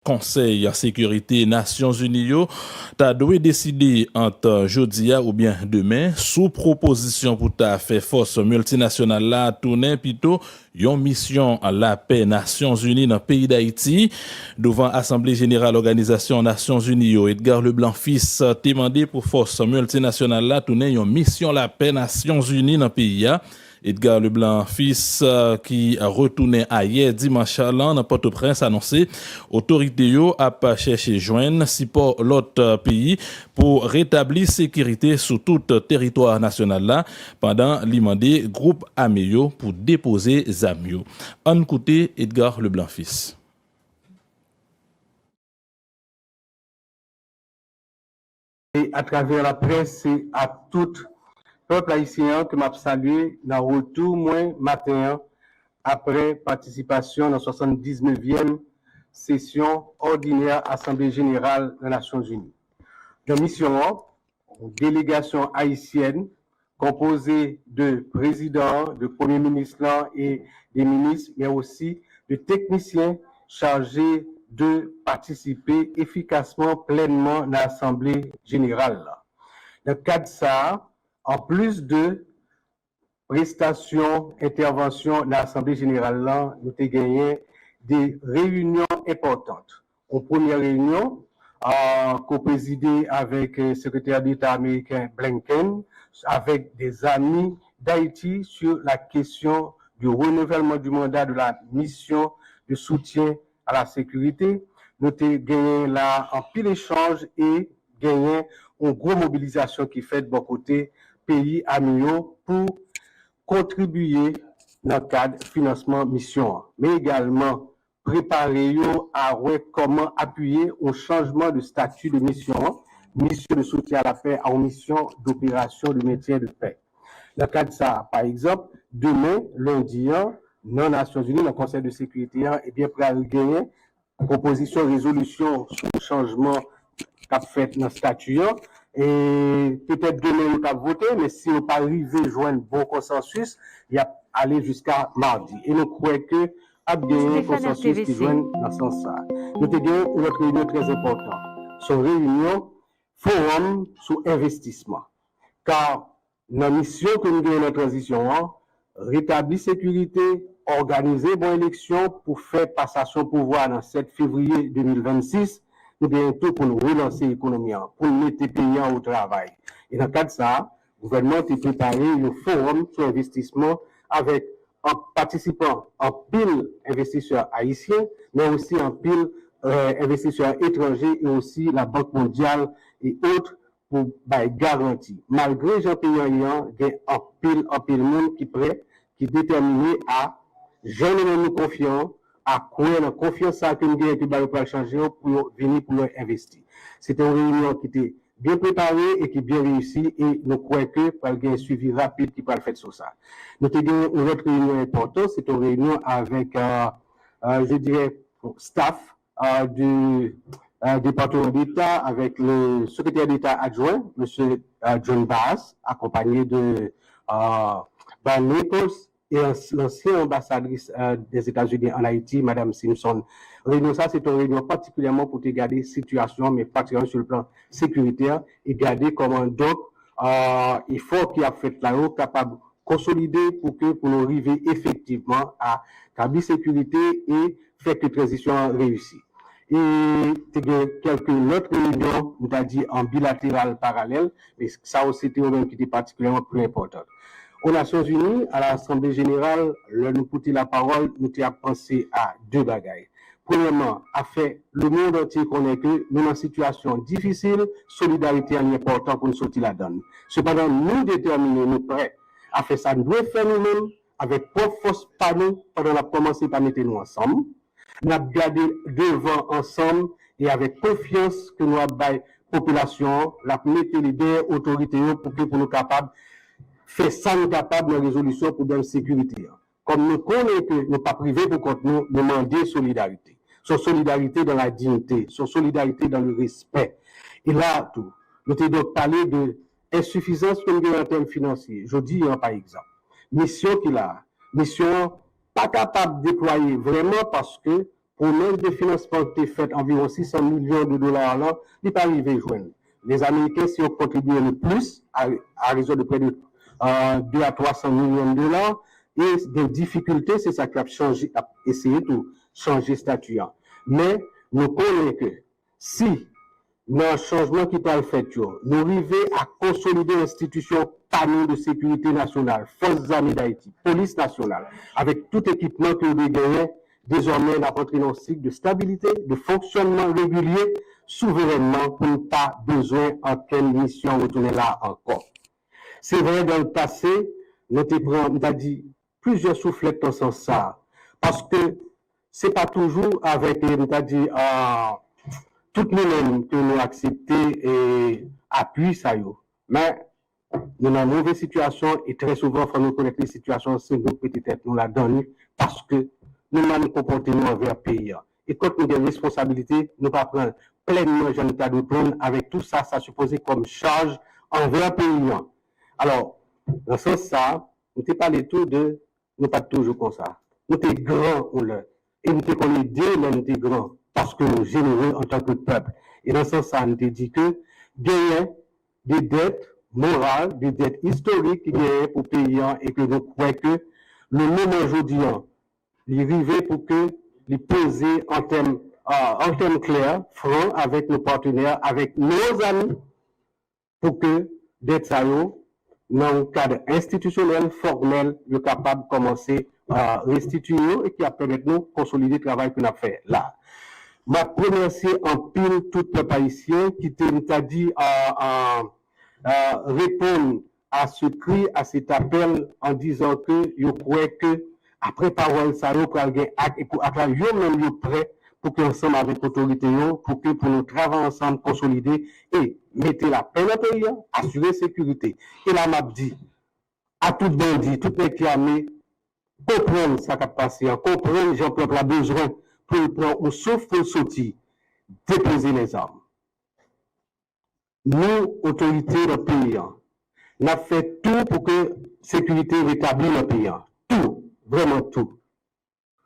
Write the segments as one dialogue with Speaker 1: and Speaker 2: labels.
Speaker 1: Conseil en sécurité Nations Unies t'a dû décider entre jeudi ou bien demain sous proposition pour ta fait force multinationale là tourner plutôt une mission à la paix Nations Unies dans le pays d'Haïti devant Assemblée générale Organisation Nations Unies Edgar Leblanc fils demandé pour force multinationale là tourner une mission la paix Nations Unies dans le pays. Edgar Leblanc fils qui a retourné hier dimanche dans Port-au-Prince annoncé autorité yo a cherché joindre support l'autre pays pour rétablir sécurité sur tout territoire national là pendant l'imandé groupe Ameyo pour déposer zamio. En côté Edgar Leblanc fils.
Speaker 2: Et à travers la presse, c'est à tout peuple haïtien que m'a salué dans le retour moins matin après participation dans la 79e session ordinaire Assemblée générale des Nations Unies. Dans la mission, une délégation haïtienne composée de présidents, de premiers ministres et des ministres, mais aussi de techniciens chargés de participer efficacement, pleinement à l'Assemblée générale. Dans le cadre de ça, en plus de prestations, interventions dans l'Assemblée générale, nous avons gagné des réunions importantes. En première réunion, co-présidée avec le secrétaire d'État américain Blinken, avec des amis d'Haïti sur la question du renouvellement du mandat de la mission de soutien à la sécurité. Nous avons gagné là un pile échange et gagné une grosse mobilisation qui fait de bon côté pays amis pour contribuer dans le cadre de financement mission, mais également préparer à comment appuyer au changement de statut de mission de soutien à la paix à une mission d'opération de maintien de paix. Dans le cadre de ça, par exemple, demain, lundi, dans les Nations Unies, dans le Conseil de sécurité, et bien prêt à gagner proposition résolution sur le changement qu'a fait dans le statut. Et peut-être demain, nous avons voté, mais si on pas arrivé à joindre un bon consensus, il y a aller jusqu'à mardi. Et nous croyons que a bien un consensus qui joigne dans ce sens-là. Nous avons une autre réunion très importante. Son réunion forum sur investissement. Car dans la mission que nous avons dans la transition, rétablir sécurité, organiser bonne élection pour faire passation pouvoir dans 7 février 2026, nous bientôt pour nous relancer l'économie, pour mettre les pays au travail. Et dans le cadre de ça, le gouvernement a préparé un forum sur investissement avec en participant en pile investisseurs haïtiens, mais aussi en pile investisseurs étrangers et aussi la Banque mondiale et autres pour garantie. Malgré Jean-Pierre Ayant, il y a en pile monde qui est prêt, qui est déterminé à jamais nous confiants, à quoi la confiance à que nous avons pour changer pour venir pour investir. C'était une réunion qui était bien préparée et qui est bien réussie et nous croyons que par un suivi rapide qui peut le faire sur ça. Nous avons une autre réunion importante, c'est une réunion avec, je dirais, staff du département d'État avec le secrétaire d'État adjoint, M. John Bass, accompagné de Van Nichols, et l'ancienne ambassadrice des États-Unis en Haïti, Mme Simpson. Réunion ça, c'est une réunion particulièrement pour regarder la situation, mais particulièrement sur le plan sécuritaire, et regarder comment donc effort qui a fait là-haut capable de consolider pour nous arriver effectivement à la sécurité et faire que la transition réussie. Et quelques autres réunions, on a dit en bilatéral parallèle, mais ça aussi c'était une qui était particulièrement plus importante. Aux Nations Unies, à l'Assemblée générale, nous porter la parole, nous avons pensé à deux bagailles. Premièrement, à faire le monde entier connaît que nous sommes dans une situation difficile, solidarité est important pour nous sortir la donne. Cependant, nous déterminons, nous prêts à faire ça, nous devons faire nous-mêmes avec propre force par nous, pendant la commencer par mettre nous ensemble. Nous avons gardé devant ensemble et avec confiance que nous avons la population, la mettre les autorités pour nous capables faire ça nous capable de résolution pour la sécurité. Comme nous connaissons que nous ne pas privés pour compte nous demander solidarité. Son solidarité dans la dignité, son solidarité dans le respect. Et là, tout. Nous avons donc parlé de insuffisance comme en termes financiers. Je dis, par exemple, mission qu'il a, mission pas capable de déployer vraiment parce que promesse de financement qui est faite environ 600 millions de dollars là, il n'est pas arrivé à joindre. Les Américains, si ont contribué le plus, à raison de près de 2 à 300 millions de dollars, et des difficultés, c'est ça qui a changé, a essayé de changer statut. Mais nous connaissons que si dans le changement qui a fait, nous arrivons à consolider l'institution panneau de sécurité nationale, Forces armées d'Haïti, police nationale, avec tout équipement que nous gagnons, désormais nous entré dans un cycle de stabilité, de fonctionnement régulier, souverainement, pour ne pas besoin d'aucune mission retourner là encore. C'est vrai, dans le passé, nous avons dit plusieurs soufflettes dans ce sens ça, parce que c'est pas toujours avec, nous avons dit, tout le monde que nous acceptons et appuie ça. Mais nous sommes dans une mauvaise situation et très souvent, il faut nous connaître les situations, c'est nous peut-être nous la donnons parce que nous nous comportons envers le pays. Et quand nous avons des responsabilités, nous ne pas prendre pleinement l'état de prendre avec tout ça, ça supposé comme charge envers le pays. Alors, dans ce sens, ça, nous ne parlons tout de, nous pas toujours comme ça. Nous sommes grands, et nous sommes aider, mais nous sommes grands, parce que nous sommes généreux en tant que peuple. Et dans ce sens, ça, nous te dit que, gagner des dettes morales, des dettes historiques qui gagnent pour les pays, et que nous croyons que le moment aujourd'hui, il arrive pour que les poser en termes clairs, francs, avec nos partenaires, avec nos amis, pour que dettes ça, dans le cadre institutionnel, formel, nous sommes capables de commencer à restituer et qui a permis de nous consolider le travail que nous avons fait là. Je remercie en pile tout le peuple haïtien qui t'a dit répondre à ce cri, à cet appel en disant que je crois que après parole ça, nous prenons acte et pour après nous prêt pour que ensemble avec l'autorité, pour que pour nous travailler ensemble, consolider et mettre la paix dans le pays, assurer la sécurité. Et là, m'a dit à tout bandit, tout le qui a mis, comprendre ça qui a passé, comprendre que le peuple a besoin pour prendre un souffle pour sortir, déposer les armes. Nous, autorités dans le pays, nous avons fait tout pour que la sécurité rétablisse dans le pays. Tout, vraiment tout.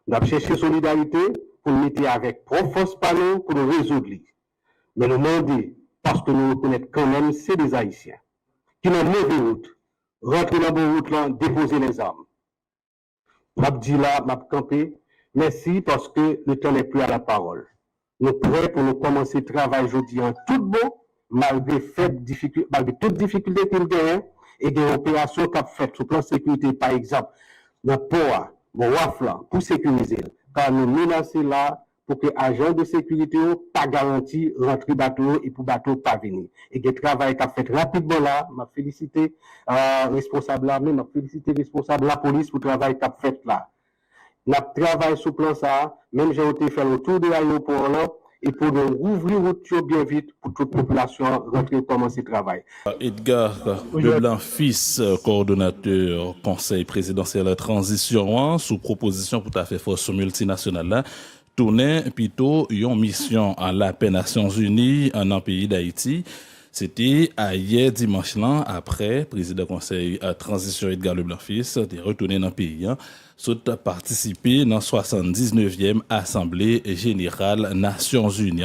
Speaker 2: Nous avons cherché solidarité pour nous mettre avec force par nous pour nous résoudre. Mais nous demandons, parce que nous reconnaissons quand même, c'est des Haïtiens qui n'ont mauvaise route, rentrer dans la bonne route, là, déposer les armes. Je dis là, je camper. Merci parce que le temps n'est plus à la parole. Nous sommes prêts pour nous commencer le travail aujourd'hui en tout bon, malgré toutes difficultés qu'il y a et des opérations qu'a faites sur le plan de sécurité, par exemple, dans le port, dans le WAFLA, pour sécuriser. Car nous menaçons là pour que les agents de sécurité pas garanti rentrer bateau et pour bateau pas venir. Et que le travail qu'a fait rapidement là, m'a félicité responsable l'armée, m'a félicité responsable la police pour le travail qu'a fait là. Nous travaillons sur le plan ça, même j'ai été faire le tour de l'aéroport là, et pour nous ouvrir route bien vite pour toute la population rentrer et commencer le travail.
Speaker 1: Edgar Leblanc-Fils, coordonnateur Conseil présidentiel transition, sous proposition pour ta fait force multinationale là, tourner plutôt une mission à la paix Nations Unies en pays d'Haïti. C'était hier dimanche là, après président conseil transition Edgar Leblanc-Fils de retourner dans le pays, sont participé dans 79e Assemblée générale Nations Unies.